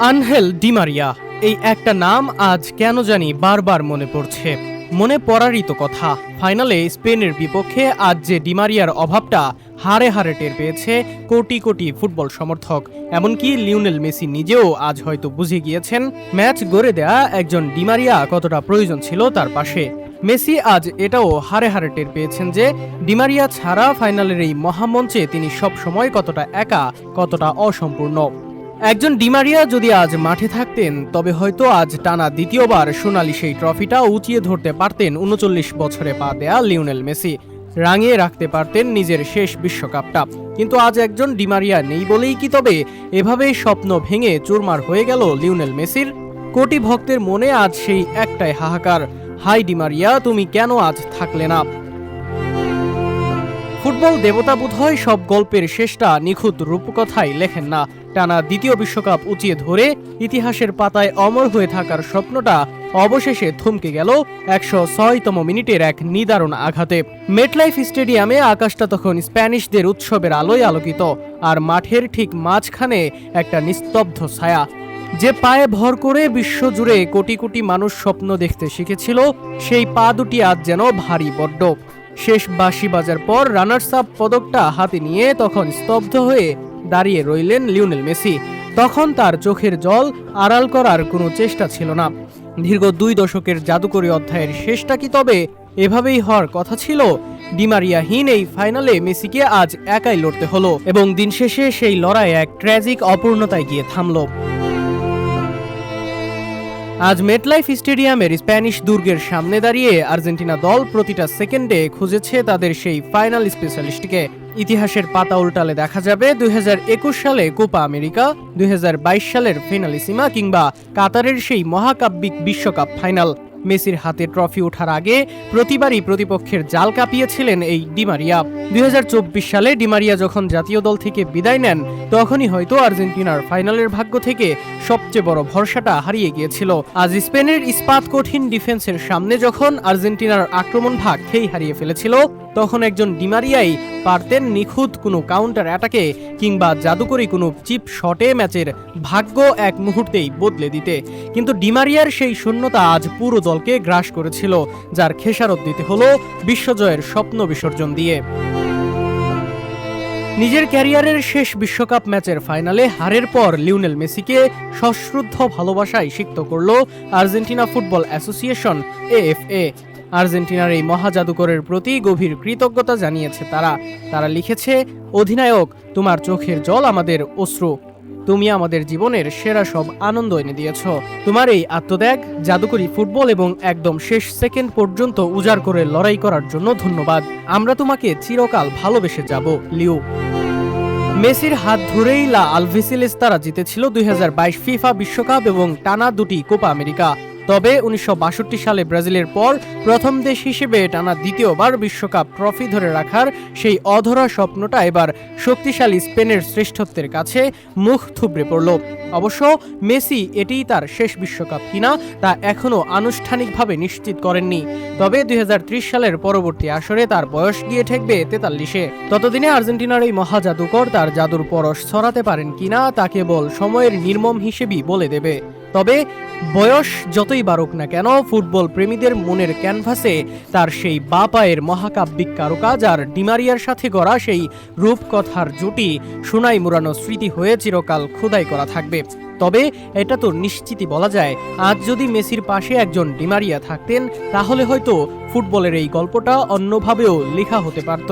Angel Di Maria, এই একটা নাম আজ কেন জানি বারবার মনে পড়ছে। মনে পড়ারই তো কথা, ফাইনালে স্পেনের বিপক্ষে আজ যে ডি মারিয়ার অভাবটা হারে হারে টের পেয়েছে কোটি কোটি ফুটবল সমর্থক। এমনকি লিওনেল মেসি নিজেও আজ হয়তো বুঝে গিয়েছেন ম্যাচ গড়ে দেয়া একজন ডি মারিয়া কতটা প্রয়োজন ছিল তার পাশে। মেসি আজ এটাও হারে হারে টের পেয়েছেন যে ডি মারিয়া ছাড়া ফাইনালের এই মহামঞ্চে তিনি সব সময় কতটা একা, কতটা অসম্পূর্ণ। একজন ডি মারিয়া যদি আজ মাঠে থাকতেন তবে হয়তো আজ টানা দ্বিতীয়বার সোনালি সেই ট্রফিটা উঁচিয়ে ধরতে পারতেন ৩৯ বছরে পা দেয়া লিওনেল মেসি, রাঙিয়ে রাখতে পারতেন নিজের শেষ বিশ্বকাপটা। কিন্তু আজ একজন ডি মারিয়া নেই বলেই কি তবে এভাবেই স্বপ্ন ভেঙে চুরমার হয়ে গেল লিওনেল মেসির? কোটি ভক্তের মনে আজ সেই একটাই হাহাকার, হাই ডি মারিয়া, তুমি কেন আজ থাকলে না? ফুটবল দেবতা বোধহয় সব গল্পের শেষটা নিখুঁত রূপকথায় লেখেন না। টানা দ্বিতীয় বিশ্বকাপ উঁচিয়ে ধরে ইতিহাসের পাতায় অমর হয়ে থাকার স্বপ্নটা অবশেষে থমকে গেল ১০৬তম মিনিটের এক নিদারুণ আঘাতে। মেটলাইফ স্টেডিয়ামে আকাশটা তখন স্প্যানিশদের উৎসবের আলোয় আলোকিত, আর মাঠের ঠিক মাঝখানে একটা নিস্তব্ধ ছায়া। যে পায়ে ভর করে বিশ্বজুড়ে কোটি কোটি মানুষ স্বপ্ন দেখতে শিখেছিল, সেই পা দুটি আজ যেন ভারী বড্ড। শেষ বাঁশি বাজার পর রানার্স আপ পদকটা হাতে নিয়ে তখন স্তব্ধ হয়ে দাঁড়িয়ে রইলেন লিওনেল মেসি। তখন তার চোখের জল আড়াল করার কোনো চেষ্টা ছিল না। দীর্ঘ ২ দশকের জাদুকরী অধ্যায়ের শেষটা কি তবে এভাবেই হওয়ার কথা ছিল? ডি মারিয়াহীন এই ফাইনালে মেসিকে আজ একাই লড়তে হলো, এবং দিন শেষে সেই লড়াই এক ট্র্যাজিক অপূর্ণতায় গিয়ে থামল। আজ মেটলাইফ স্টেডিয়ামের স্প্যানিশ দুর্গের সামনে দাঁড়িয়ে আর্জেন্টিনা দল প্রতিটা সেকেন্ডে খুঁজেছে তাদের সেই ফাইনাল স্পেশালিস্টকে। ইতিহাসের পাতা উল্টালে দেখা যাবে ২০২১ সালে কোপা আমেরিকা, ২০২২ সালের ফিনালিসিমা কিংবা কাতারের সেই মহাকাব্যিক বিশ্বকাপ ফাইনাল। মেসির হাতে ট্রফি ওঠার আগে প্রতিবারই প্রতিপক্ষের জাল কাঁপিয়েছিলেন এই ডি মারিয়া। ২০২৪ সালে ডি মারিয়া যখন জাতীয় দল থেকে বিদায় নেন, তখনই হয়তো আর্জেন্টিনার ফাইনালের ভাগ্য থেকে সবচেয়ে বড় ভরসাটা হারিয়ে গিয়েছিল। আজ স্পেনের ইস্পাত কঠিন ডিফেন্সের সামনে যখন আর্জেন্টিনার আক্রমণ ভাগ খেই হারিয়ে ফেলেছিল, তখন একজন ডি মারিয়াই পারতেন নিখুঁত কোনো কাউন্টার অ্যাটাকে কিংবা জাদুকরী কোনো চিপ শটে ম্যাচের ভাগ্য এক মুহূর্তেই বদলে দিতে। কিন্তু ডি মারিয়ার সেই শূন্যতা আজ পুরো দলকে গ্রাস করেছিল, যার খেসারত দিতে হলো বিশ্বজয়ের স্বপ্ন বিসর্জন দিয়ে। নিজের ক্যারিয়ারের শেষ বিশ্বকাপ ম্যাচের ফাইনালে হারের পর লিওনেল মেসিকে সশ্রদ্ধ ভালোবাসায় সিক্ত করল আর্জেন্টিনা ফুটবল অ্যাসোসিয়েশন AFA। আর্জেন্টিনার এই মহাজাদুকরের প্রতি গভীর কৃতজ্ঞতা জানিয়েছে তারা লিখেছে, অধিনায়ক, তোমার চোখের জল আমাদের অশ্রু, তুমি আমাদের জীবনের সেরা সব আনন্দ এনে দিয়েছ। তোমার এই আত্মত্যাগ, জাদুকরী ফুটবল এবং একদম শেষ সেকেন্ড পর্যন্ত উজাড় করে লড়াই করার জন্য ধন্যবাদ। আমরা তোমাকে চিরকাল ভালোবেসে যাব, লিও। মেসির হাত ধরেই লা আলভিসিলেস্তারা জিতেছিল ২০২২ ফিফা বিশ্বকাপ এবং টানা ২টি কোপা আমেরিকা। তবে ১৯৬২ সালে ব্রাজিলের পর প্রথম দেশ হিসেবে টানা দ্বিতীয়বার বিশ্বকাপ ট্রফি ধরে রাখার সেই অধরা স্বপ্নটা এবার শক্তিশালী স্পেনের শ্রেষ্ঠত্বের কাছে মুখ থুবড়ে পড়ল। অবশ্য মেসি এটিই তার শেষ বিশ্বকাপ কিনা তা এখনও আনুষ্ঠানিকভাবে নিশ্চিত করেননি। তবে ২০৩০ সালের পরবর্তী আসরে তার বয়স গিয়ে ঠেকবে ৪৩-এ। ততদিনে আর্জেন্টিনার এই মহাজাদুকর তার জাদুর পরশ ছড়াতে পারেন কিনা তা কেবল সময়ের নির্মম হিসেবেই বলে দেবে। তবে বয়স যতই বাড়ুক না কেন, ফুটবল প্রেমীদের মনের ক্যানভাসে তার সেই বা পায়ের মহাকাব্যিক কারুকাজ আর ডি মারিয়ার সাথে গড়া সেই রূপকথার জুটি সোনায় মুড়ানো স্মৃতি হয়ে চিরকাল খোদাই করা থাকবে। তবে এটা তো নিশ্চিতই বলা যায়, আজ যদি মেসির পাশে একজন ডি মারিয়া থাকতেন, তাহলে হয়তো ফুটবলের এই গল্পটা অন্যভাবেও লেখা হতে পারত।